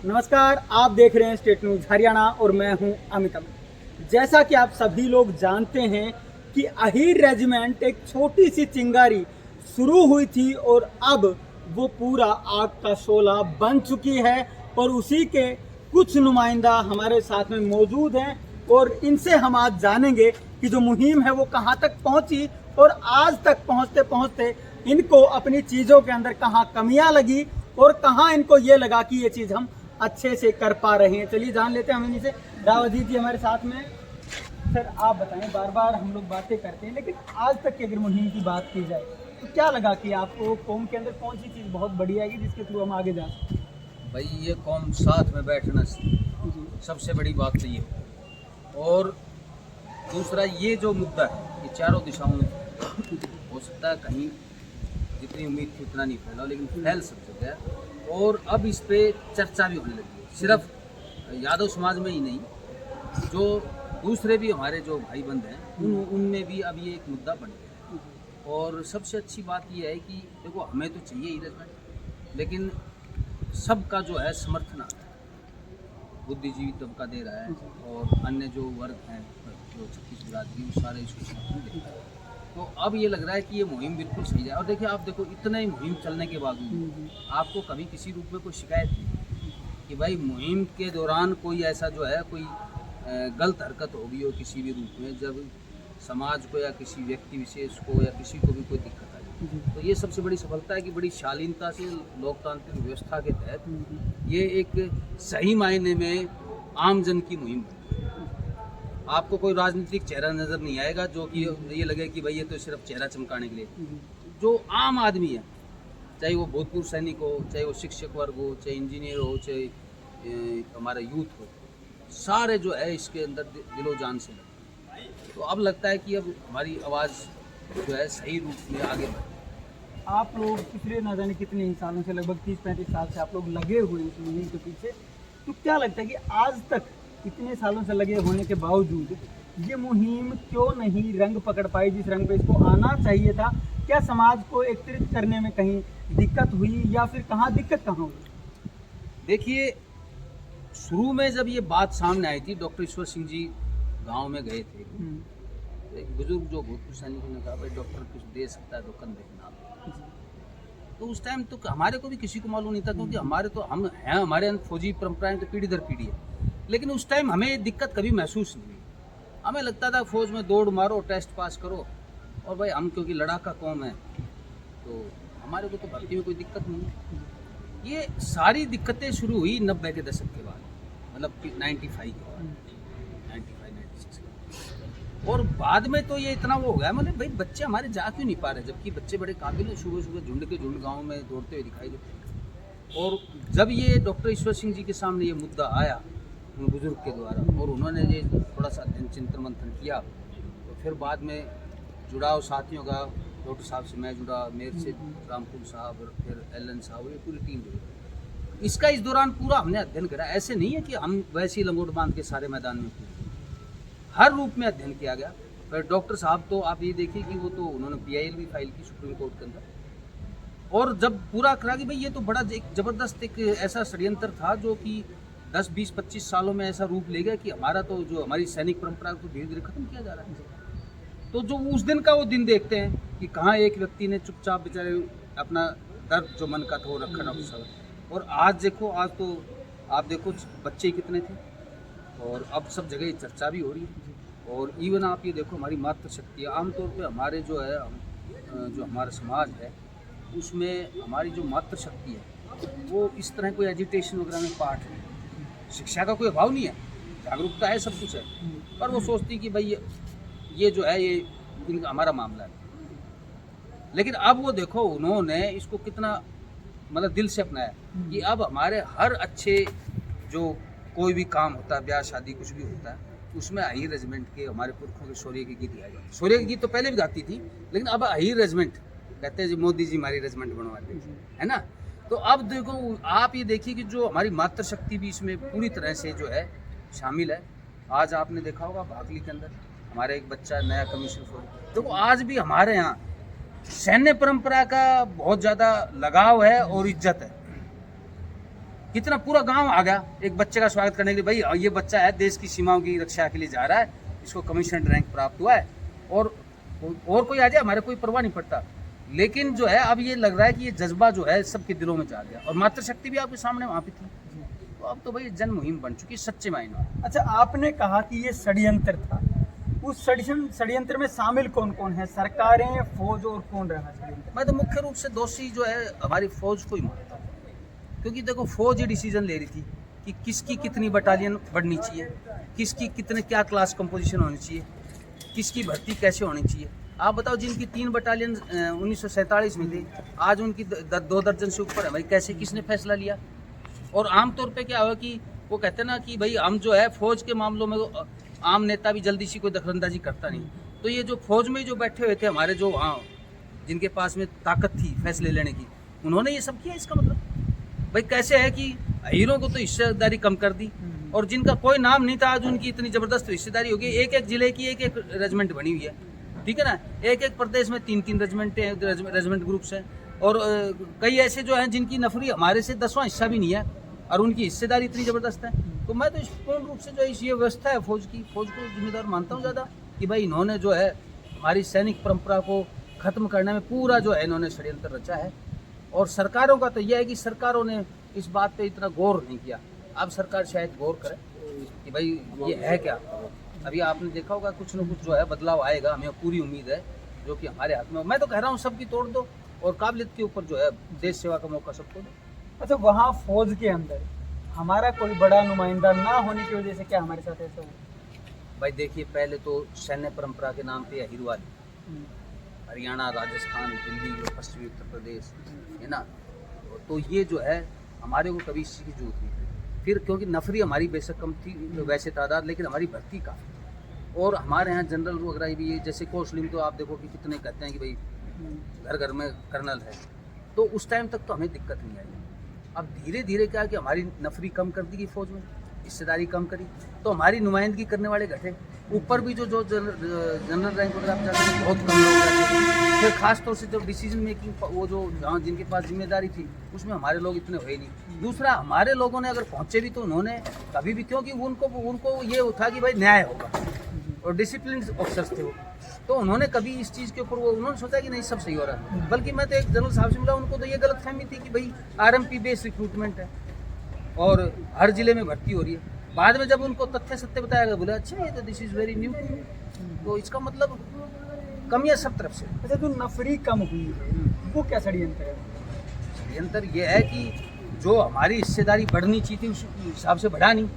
नमस्कार, आप देख रहे हैं स्टेट न्यूज हरियाणा और मैं हूं अमित। जैसा कि आप सभी लोग जानते हैं कि अहीर रेजिमेंट एक छोटी सी चिंगारी शुरू हुई थी और अब वो पूरा आग का शोला बन चुकी है और उसी के कुछ नुमाइंदा हमारे साथ में मौजूद हैं और इनसे हम आज जानेंगे कि जो मुहिम है वो कहाँ तक पहुंची और आज तक पहुंचते पहुंचते इनको अपनी चीज़ों के अंदर कहाँ कमियां लगी और कहाँ इनको ये लगा कि ये चीज़ हम अच्छे से कर पा रहे हैं। चलिए जान लेते हैं हम इन्हीं से। रावजीत जी हमारे साथ में। सर आप बताएं, बार बार हम लोग बातें करते हैं लेकिन आज तक की अगर मुहिम की बात की जाए तो क्या लगा कि आपको कौम के अंदर कौन सी चीज़ बहुत बड़ी आएगी जिसके थ्रू हम आगे जा सकते हैं? भाई ये कौम साथ में बैठना सबसे बड़ी बात तो ये और दूसरा ये जो मुद्दा है ये चारों दिशाओं में हो सकता है कहीं जितनी उम्मीद थी उतना नहीं फैला लेकिन फैल सब जगह है और अब इस पे चर्चा भी होने लगी है। सिर्फ यादव समाज में ही नहीं, जो दूसरे भी हमारे जो भाई बंद हैं उनमें भी अब ये एक मुद्दा बन गया है। और सबसे अच्छी बात ये है कि देखो हमें तो चाहिए ही रेजिमेंट, लेकिन सबका जो है समर्थन आता है, बुद्धिजीवी तबका दे रहा है और अन्य जो वर्ग हैं जो छत्तीस बिरादरी वो सारे इसको समर्थन देता है। तो अब ये लग रहा है कि ये मुहिम बिल्कुल सही है। और देखिए आप देखो इतने ही मुहिम चलने के बावजूद आपको कभी किसी रूप में कोई शिकायत नहीं कि भाई मुहिम के दौरान कोई ऐसा जो है कोई गलत हरकत होगी हो किसी भी रूप में, जब समाज को या किसी व्यक्ति विशेष को या किसी को भी कोई दिक्कत आई। तो ये सबसे बड़ी सफलता है कि बड़ी शालीनता से लोकतांत्रिक व्यवस्था के तहत ये एक सही मायने में आमजन की मुहिम है। आपको कोई राजनीतिक चेहरा नज़र नहीं आएगा जो कि ये लगे कि भाई ये तो सिर्फ चेहरा चमकाने के लिए। जो आम आदमी है, चाहे वो भूतपूर्व सैनिक हो, चाहे वो शिक्षक वर्ग हो, चाहे इंजीनियर हो, चाहे हमारा यूथ हो, सारे जो है इसके अंदर दिलो जान से लगे। तो अब लगता है कि अब हमारी आवाज़ जो है सही रूप में आगे बढ़े। आप लोग पिछले न जाने कितने ही सालों से, लगभग 30-35 साल से आप लोग लगे हुए इस मुहिम के पीछे, तो क्या लगता है कि आज तक इतने सालों से लगे होने के बावजूद ये मुहिम क्यों नहीं रंग पकड़ पाई जिस रंग पे इसको आना चाहिए था? क्या समाज को एकत्रित करने में कहीं दिक्कत हुई या फिर कहाँ दिक्कत कहाँ हुई? देखिए शुरू में जब ये बात सामने आई थी, डॉक्टर ईश्वर सिंह जी गांव में गए थे, तो एक बुजुर्ग जो भूतपूर्व सैनिकों ने कहा भाई डॉक्टर कुछ दे सकता है तो कंधे पे नाम। तो उस टाइम तो हमारे को भी किसी को मालूम नहीं था, क्योंकि हमारे तो हम हैं, हमारे अंदर फौजी परंपराएं तो पीढ़ी दर पीढ़ी है। लेकिन उस टाइम हमें दिक्कत कभी महसूस नहीं हुई। हमें लगता था फौज में दौड़ मारो, टेस्ट पास करो, और भाई हम क्योंकि लड़ाका कौम है तो हमारे को तो भर्ती में कोई दिक्कत नहीं है। ये सारी दिक्कतें शुरू हुई 90 के दशक के बाद, मतलब 95 के बाद, 95-96 के बाद। और बाद में तो ये इतना वो हो गया, मतलब भाई बच्चे हमारे जा क्यों नहीं पा रहे, जबकि बच्चे बड़े काबिल हैं, सुबह सुबह झुंड के झुंड गाँव में दौड़ते हुए दिखाई देते। और जब ये डॉक्टर ईश्वर सिंह जी के सामने ये मुद्दा आया उन बुजुर्ग के द्वारा और उन्होंने ये थोड़ा सा अध्ययन चिंतन मंथन किया, तो फिर बाद में जुड़ाव साथियों का, डॉक्टर साहब से मैं जुड़ा, मेरे से रामपुर साहब और फिर एलन साहब, ये पूरी टीम जुड़ी। इसका इस दौरान पूरा हमने अध्ययन करा। ऐसे नहीं है कि हम वैसे ही लंगोट बांध के सारे मैदान में कूदे, हर रूप में अध्ययन किया गया। फिर डॉक्टर साहब तो आप ये देखिए कि वो तो उन्होंने PIL भी फाइल की सुप्रीम कोर्ट के अंदर, और जब पूरा करा कि भाई ये तो बड़ा एक ज़बरदस्त एक ऐसा षड्यंत्र था जो कि 10, 20, 25 सालों में ऐसा रूप ले गया कि हमारा तो जो हमारी सैनिक परंपरा को धीरे धीरे खत्म किया जा रहा है। तो जो उस दिन का वो दिन देखते हैं कि कहाँ एक व्यक्ति ने चुपचाप बेचारे अपना दर्द जो मन का था वो रखा डॉक्टर साहब। और आज देखो, आज तो आप देखो बच्चे कितने थे और अब सब जगह चर्चा भी हो रही है। और इवन आप ये देखो हमारी मातृशक्ति, आमतौर पर हमारे जो है जो हमारा समाज है उसमें हमारी जो मातृशक्ति है वो इस तरह कोई एजुटेशन वगैरह में पार्ट नहीं, शिक्षा का कोई अभाव नहीं है, जागरूकता है, सब कुछ है, पर वो सोचती कि भाई ये जो है ये इनका हमारा मामला है। लेकिन अब वो देखो उन्होंने इसको कितना मतलब दिल से अपनाया कि अब हमारे हर अच्छे जो कोई भी काम होता है, ब्याह शादी कुछ भी होता है, उसमें अहीर रेजिमेंट के हमारे पुरखों के शौर्य के गीत गाए जाते। शौर्य के गीत तो पहले भी गाती थी, लेकिन अब अहीर रेजिमेंट कहते हैं जी मोदी जी हमारी रेजिमेंट बनवाते हैं, है ना। तो अब देखो आप ये देखिए कि जो हमारी मातृशक्ति भी इसमें पूरी तरह से जो है शामिल है। आज आपने देखा होगा भागली के अंदर हमारे एक बच्चा नया कमीशन फौज, तो आज भी हमारे यहाँ सैन्य परंपरा का बहुत ज़्यादा लगाव है और इज्जत है। कितना पूरा गांव आ गया एक बच्चे का स्वागत करने के लिए, भाई ये बच्चा है देश की सीमाओं की रक्षा के लिए जा रहा है, इसको कमीशन रैंक प्राप्त हुआ है, और कोई आ जाए हमारे कोई परवाह नहीं पड़ता। लेकिन जो है अब ये लग रहा है कि ये जज्बा जो है सबके दिलों में जा गया, और मातृशक्ति भी आपके सामने वहाँ पे थी, तो अब तो भाई जन मुहिम बन चुकी सच्चे मायनों में। अच्छा, आपने कहा कि ये षड्यंत्र था, उस षड्यंत्र में शामिल कौन कौन है? सरकारें, फौज और कौन रहा षड्यंत्र? मैं तो मुख्य रूप से दोषी जो है हमारी फौज को ही मानता हूँ, क्योंकि देखो फौज ये डिसीजन ले रही थी कि किसकी कितनी बटालियन बढ़नी चाहिए, किसकी कितने क्या क्लास कंपोजिशन होनी चाहिए, किसकी भर्ती कैसे होनी चाहिए। आप बताओ, जिनकी 3 बटालियन 1947 में थी, आज उनकी 2 दर्जन से ऊपर है, भाई कैसे, किसने फैसला लिया? और आमतौर पे क्या हुआ कि वो कहते हैं ना कि भाई हम जो है फौज के मामलों में आम नेता भी जल्दी से कोई दखलंदाजी करता नहीं, तो ये जो फौज में जो बैठे हुए थे हमारे जो वहाँ जिनके पास में ताकत थी फैसले लेने की, उन्होंने ये सब किया। इसका मतलब भाई कैसे है कि हीरो को तो हिस्सेदारी कम कर दी, और जिनका कोई नाम नहीं था आज उनकी इतनी जबरदस्त हिस्सेदारी होगी। एक एक जिले की एक एक रेजिमेंट बनी हुई है, ठीक है ना, एक एक प्रदेश में 3-3 रेजिमेंट ग्रुप्स हैं, और कई ऐसे जो हैं जिनकी नफरी हमारे से 10वां हिस्सा भी नहीं है, और उनकी हिस्सेदारी इतनी ज़बरदस्त है। तो मैं तो पूर्ण रूप से जो ये व्यवस्था है फौज की, फौज को जिम्मेदार मानता हूँ ज़्यादा, कि भाई इन्होंने जो है हमारी सैनिक परंपरा को ख़त्म करने में पूरा जो है इन्होंने षड्यंत्र रचा है। और सरकारों का तो यह है कि सरकारों ने इस बात पे इतना गौर नहीं किया। अब सरकार शायद गौर करे कि भाई ये है क्या। अभी आपने देखा होगा कुछ न कुछ जो है बदलाव आएगा, हमें पूरी उम्मीद है, जो कि हमारे हाथ में। मैं तो कह रहा हूँ सबकी तोड़ दो, और काबिलियत के ऊपर जो है देश सेवा का मौका सबको दो। अच्छा, वहाँ फौज के अंदर हमारा कोई बड़ा नुमाइंदा ना होने की वजह से क्या हमारे साथ ऐसा हुआ? भाई देखिए, पहले तो सैन्य परंपरा के नाम पे अहिरवाल, हरियाणा, राजस्थान, दिल्ली और पश्चिमी उत्तर प्रदेश है ना, तो ये जो है हमारे को कभी इसकी जरूरत नहीं थी। फिर क्योंकि नफरी हमारी बेशक कम थी वैसे तादाद, लेकिन हमारी भर्ती काफ़ी, और हमारे यहाँ जनरल वगैरह भी है, जैसे कोर्सलिंग तो आप देखो कि कितने कहते हैं कि भाई घर घर में कर्नल है, तो उस टाइम तक तो हमें दिक्कत नहीं आई। अब धीरे धीरे क्या कि हमारी नफरी कम कर दी गई फौज में, हिस्सेदारी कम करी, तो हमारी नुमाइंदगी करने वाले घटे। ऊपर भी जो जनरल रैंक वगैरह बहुत कम लोग रहते। फिर खास तौर से जो डिसीजन मेकिंग वो जो जहाँ जिनके पास जिम्मेदारी थी उसमें हमारे लोग इतने हुए नहीं। दूसरा, हमारे लोगों ने अगर पहुँचे भी तो उन्होंने कभी भी, क्योंकि उनको ये था कि भाई न्याय होगा, और डिसिप्लिन ऑफिसर्स थे वो, तो उन्होंने कभी इस चीज़ के ऊपर उन्होंने सोचा कि नहीं सब सही हो रहा है। बल्कि मैं तो एक जनरल साहब से मिला, उनको तो ये गलत फहमी थी कि भाई RMP बेस्ड रिक्रूटमेंट है और हर जिले में भर्ती हो रही है। बाद में जब उनको तथ्य सत्य बताया गया, बोले अच्छा ये तो दिस इज़ वेरी न्यू, तो इसका मतलब कमियाँ सब तरफ से। अच्छा, जो नफरी कम हुई है वो क्या षड्यंत्र है? षड्यंत्र ये है कि जो हमारी हिस्सेदारी बढ़नी चाहिए थी उस हिसाब से बढ़ा नहीं,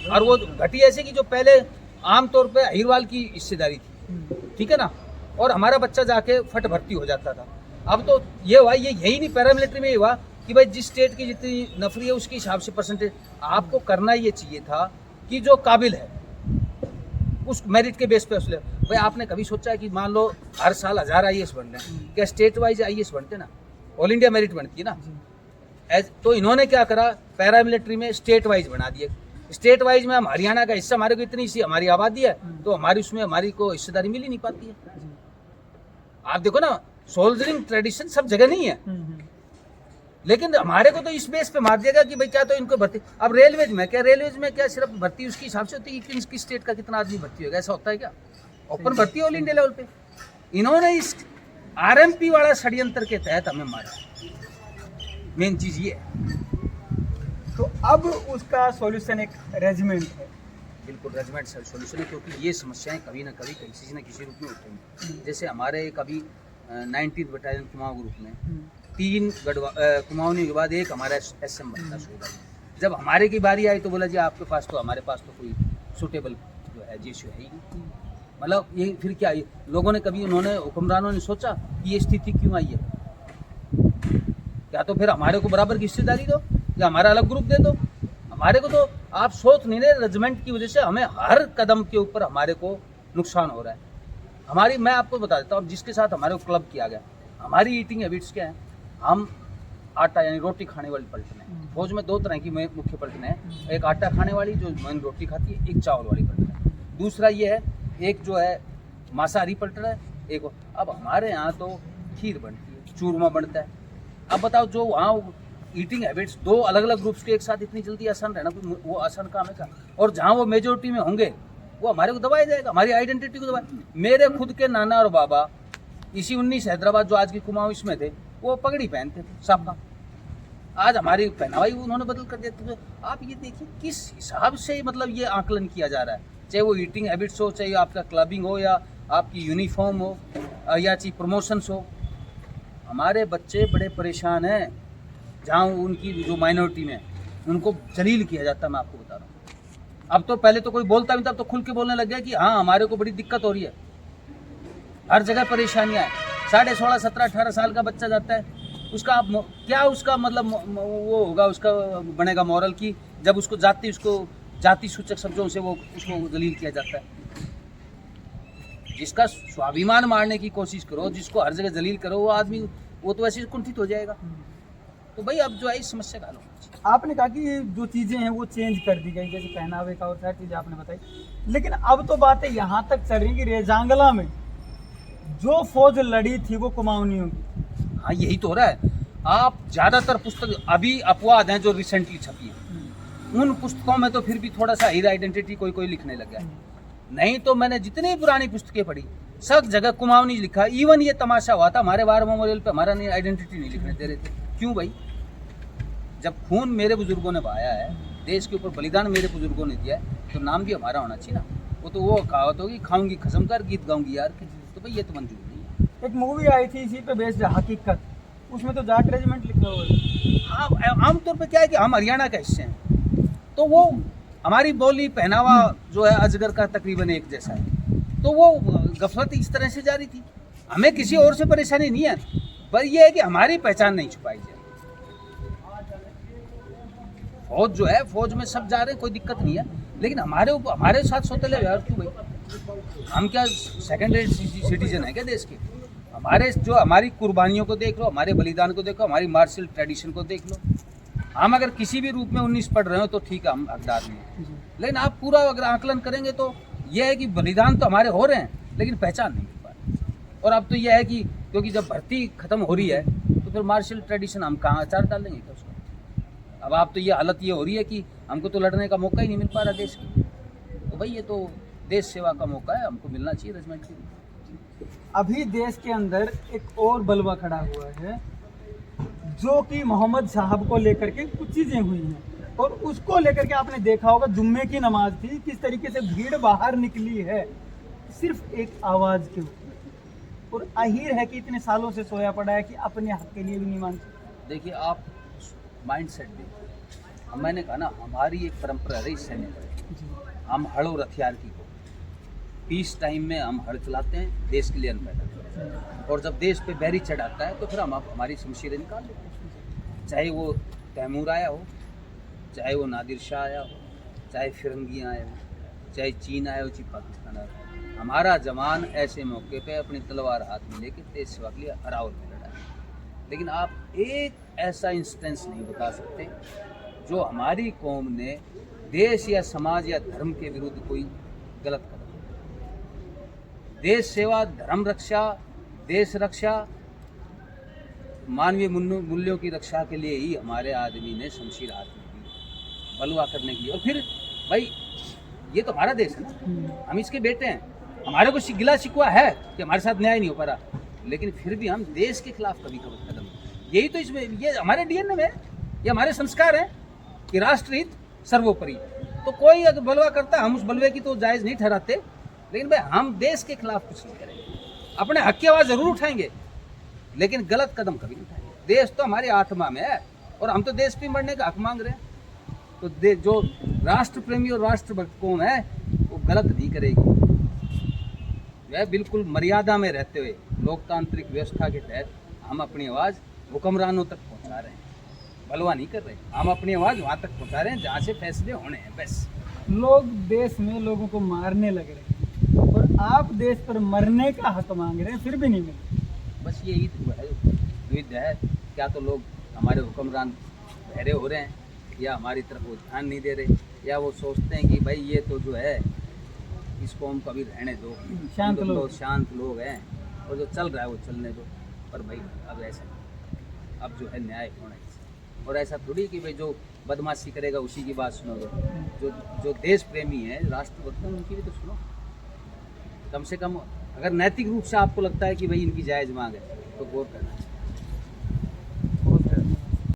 और वो घटी ऐसे कि जो पहले आमतौर पे अहिरवाल की हिस्सेदारी थी, ठीक है ना, और हमारा बच्चा जाके फट भर्ती हो जाता था। अब तो ये हुआ, ये यही नहीं, पैरामिलिट्री में ये हुआ कि भाई जिस स्टेट की जितनी नफरी है उसके हिसाब से परसेंटेज आपको करना ये चाहिए था कि जो काबिल है उस मेरिट के बेस पे उसले। भाई आपने कभी सोचा है कि मान लो हर साल 1000 IAS बन रहे हैं, क्या स्टेट वाइज IAS बनते ना, ऑल इंडिया मेरिट बनती है ना। तो इन्होंने क्या करा, पैरामिलिट्री में स्टेट वाइज बना दिए। स्टेट वाइज में हम हरियाणा का हिस्सा, हमारे को इतनी सी हमारी आबादी है, तो हमारी उसमें हमारी को हिस्सेदारी मिल ही नहीं पाती है। आप देखो ना, सोल्जरिंग ट्रेडिशन सब जगह नहीं है, लेकिन हमारे को तो इस बेस पे मार दिया गया कि भाई क्या तो इनको भर्ती। अब रेलवेज में क्या सिर्फ भर्ती उसके हिसाब से होती है कि किस स्टेट का कितना आदमी भर्ती होगा, ऐसा होता है क्या? ओपन भर्ती ऑल इंडिया लेवल पे। इन्होंने इस RMP वाला षड्यंत्र के तहत हमें मारा। मेन चीज ये है। तो अब उसका सॉल्यूशन एक रेजिमेंट है। बिल्कुल रेजिमेंट सॉल्यूशन है, क्योंकि ये समस्याएं कभी ना कभी किसी न किसी रूप में उठेंगी। जैसे हमारे कभी 19th बटालियन कुमाऊं ग्रुप में 3 कुमाऊनी के बाद एक हमारा SM बनता शुरू। जब हमारे की बारी आई तो बोला जी आपके पास तो, हमारे पास तो कोई सुटेबल जो है GSU है ही नहीं। मतलब ये फिर क्या, लोगों ने कभी, उन्होंने हुक्मरानों ने सोचा कि ये स्थिति क्यों आई है, क्या तो फिर हमारे को बराबर की हिस्सेदारी दो या हमारा अलग ग्रुप दे दो। हमारे को तो आप सोच नहीं रहे, रेजिमेंट की वजह से हमें हर कदम के ऊपर हमारे को नुकसान हो रहा है। हमारी, मैं आपको बता देता हूँ, जिसके साथ हमारे को क्लब किया गया, हमारी ईटिंग हैबिट्स क्या है, हम आटा यानी रोटी खाने वाली पलटन है। फौज में 2 तरह की मुख्य पलटन है, एक आटा खाने वाली जो मेन रोटी खाती है, एक चावल वाली पलटन है। दूसरा ये है, एक जो है मांसाहारी पलटन है, एक। अब हमारे यहाँ तो खीर बनती है, चूरमा बनता है। अब बताओ जो वहाँ ईटिंग हैबिट्स दो अलग अलग ग्रुप्स के एक साथ इतनी जल्दी आसान रहना कोई वो आसान काम है क्या? और जहाँ वो मेजोरिटी में होंगे वो हमारे को दबाया जाएगा, हमारी आइडेंटिटी को दबाया। मेरे खुद के नाना और बाबा इसी 19 हैदराबाद जो आज की कुमाऊं इसमें थे वो पगड़ी पहनते थे साफा, आज हमारी पहनावाई उन्होंने बदल कर दिया। तो आप ये देखिए किस हिसाब से मतलब ये आकलन किया जा रहा है, चाहे वो ईटिंग हैबिट्स हो, चाहे आपका क्लबिंग हो, या आपकी यूनिफॉर्म हो, या चाहे प्रमोशंस हो। हमारे बच्चे बड़े परेशान हैं जहाँ उनकी जो माइनॉरिटी में उनको जलील किया जाता है। मैं आपको बता रहा हूँ, अब तो पहले तो कोई बोलता नहीं था, अब तो खुल के बोलने लग गया कि हाँ हमारे को बड़ी दिक्कत हो रही है, हर जगह परेशानियाँ हैं। 16.5, 17, 18 साल का बच्चा जाता है, उसका आप क्या उसका मतलब वो होगा, उसका बनेगा मॉरल की जब उसको जाति सूचक शब्दों से वो उसको जलील किया जाता है। जिसका स्वाभिमान मारने की कोशिश करो, जिसको हर जगह जलील करो, वो आदमी वो तो ऐसे कुंठित हो जाएगा। तो भाई अब जो है इस समस्या का हल होना चाहिए। आपने कहा कि ये जो चीज़ें हैं वो चेंज कर दी गई, जैसे पहनावे का और सारी चीज़ें आपने बताई, लेकिन अब तो बातें यहाँ तक चल रही कि रेजांगला में जो फौज लड़ी थी वो कुमाऊनियों की। हाँ यही तो हो रहा है। आप ज़्यादातर पुस्तक अभी अपवाद हैं जो रिसेंटली छपी है, उन पुस्तकों में तो फिर भी थोड़ा सा हीरा आइडेंटिटी कोई लिखने लग गया। नहीं तो मैंने जितनी पुरानी पुस्तकें पढ़ी सब जगह कुमाऊनी लिखा। इवन ये तमाशा हुआ था हमारे वार मेमोरियल पे, हमारा आइडेंटिटी नहीं लिखने दे रहे थे। क्यों भाई? जब खून मेरे बुजुर्गों ने बहाया है, देश के ऊपर बलिदान मेरे बुजुर्गों ने दिया है, तो नाम भी हमारा होना चाहिए ना। वो तो वो कहावत होगी, खाऊंगी खसम कर गीत गाऊंगी यार। तो भाई ये तो मंजूर नहीं है। एक मूवी आई थी इसी पे बेस्ड हकीकत, उसमें तो जाट रेजिमेंट लिखा हुआ है। हाँ आमतौर पे क्या है कि हम हरियाणा का हिस्से हैं, तो वो हमारी बोली पहनावा जो है अजगर का तकरीबन एक जैसा है, तो वो गफलत इस तरह से जारी थी। हमें किसी और से परेशानी नहीं है, पर ये है कि हमारी पहचान नहीं छुपाई जाए। फौज जो है, फौज में सब जा रहे हैं, कोई दिक्कत नहीं है, लेकिन हमारे साथ सौतेले व्यवहार क्यों भाई? हम क्या सेकंड रेट सिटीजन है क्या देश के? हमारी कुर्बानियों को देख लो, हमारे बलिदान को देखो, हमारी मार्शल ट्रेडिशन को देख लो। हम अगर किसी भी रूप में 19 पढ़ रहे हो तो ठीक है, हम हकदार नहीं है, लेकिन आप पूरा अगर आकलन करेंगे तो यह है कि बलिदान तो हमारे हो रहे हैं, लेकिन पहचान नहीं मिल पा रही। और अब तो यह है कि क्योंकि जब भर्ती खत्म हो रही है तो फिर मार्शल ट्रेडिशन हम कहाँ अचार डालेंगे क्या उसको? अब आप तो ये हालत ये हो रही है कि हमको तो लड़ने का मौका ही नहीं मिल पा रहा देश की। तो भाई ये तो देश सेवा का मौका है, हमको मिलना चाहिए रेजिमेंट की। अभी देश के अंदर एक और बलवा खड़ा हुआ है जो कि मोहम्मद साहब को लेकर के कुछ चीज़ें हुई हैं, और उसको लेकर के आपने देखा होगा जुम्मे की नमाज थी, किस तरीके से भीड़ बाहर निकली है सिर्फ एक आवाज़ के ऊपर, और अहीर है कि इतने सालों से सोया पड़ा है कि अपने हक के लिए भी नहीं मानते। देखिए आप माइंड सेट देखिए, मैंने कहा ना हमारी एक परंपरा रही सैन्य, हम हड़ और हथियार की को पीस टाइम में हम हड़ चलाते हैं, देश के लिए अन्न पैदा करते हैं, और जब देश पे बैरी चढ़ाता है तो फिर हम हमारी शमशीरें निकाल लेते हैं। चाहे वो तैमूर आया हो, चाहे वो नादिर शाह आया हो, चाहे फिरंगी आया हो, चाहे चीन आया हो, चाहे पाकिस्तान आया हो, हमारा जवान ऐसे मौके पे अपनी तलवार हाथ में लेके देश सेवा के लिए अरावल में लड़ा है। लेकिन आप एक ऐसा इंस्टेंस नहीं बता सकते जो हमारी कौम ने देश या समाज या धर्म के विरुद्ध कोई गलत कदम। देश सेवा, धर्म रक्षा, देश रक्षा, मानवीय मूल्यों की रक्षा के लिए ही हमारे आदमी ने शमशीर हाथ में दी, बलवा करने के लिए। और फिर भाई ये तो हमारा देश है ना, हम इसके बेटे हैं, हमारे को गिला शिकवा है कि हमारे साथ न्याय नहीं हो पा रहा, लेकिन फिर भी हम देश के खिलाफ कभी कदम, यही तो इसमें ये हमारे डीएनए में है, ये हमारे संस्कार हैं कि राष्ट्रहित सर्वोपरि। तो कोई अगर बलवा करता है हम उस बलवे की तो जायज़ नहीं ठहराते, लेकिन भाई हम देश के खिलाफ कुछ नहीं करेंगे, अपने हक की आवाज़ ज़रूर उठाएंगे, लेकिन गलत कदम कभी नहीं उठाएंगे। देश तो हमारी आत्मा में है और हम तो देश पे मरने का हक मांग रहे हैं। तो जो राष्ट्र प्रेमी और राष्ट्रभक्त कौम है वो गलत नहीं करेगी, वह बिल्कुल मर्यादा में रहते हुए लोकतांत्रिक व्यवस्था के तहत हम अपनी आवाज़ हुक्मरानों तक पहुंचा रहे हैं, बलवा नहीं कर रहे। हम अपनी आवाज़ वहाँ तक पहुंचा रहे हैं जहाँ से फैसले होने हैं। बस लोग देश में लोगों को मारने लग रहे हैं और आप देश पर मरने का हक मांग रहे हैं, फिर भी नहीं मिल। बस यही तो है द्विध है, क्या तो लोग हमारे हुक्मरान बहरे हो रहे हैं या हमारी तरफ वो ध्यान नहीं दे रहे, या वो सोचते हैं कि भाई ये तो जो है इस कौम को भी रहने दो, शांत तो लोग शांत लोग हैं और जो चल रहा है वो चलने दो। पर भाई अब ऐसा अब जो है न्याय होना है। और ऐसा थोड़ी कि भाई जो बदमाशी करेगा उसी की बात सुनोगे। जो देश प्रेमी है, राष्ट्रभक्त है, उनकी भी तो सुनो। कम से कम अगर नैतिक रूप से आपको लगता है कि भाई इनकी जायज़ मांग है तो गौर करना चाहिए।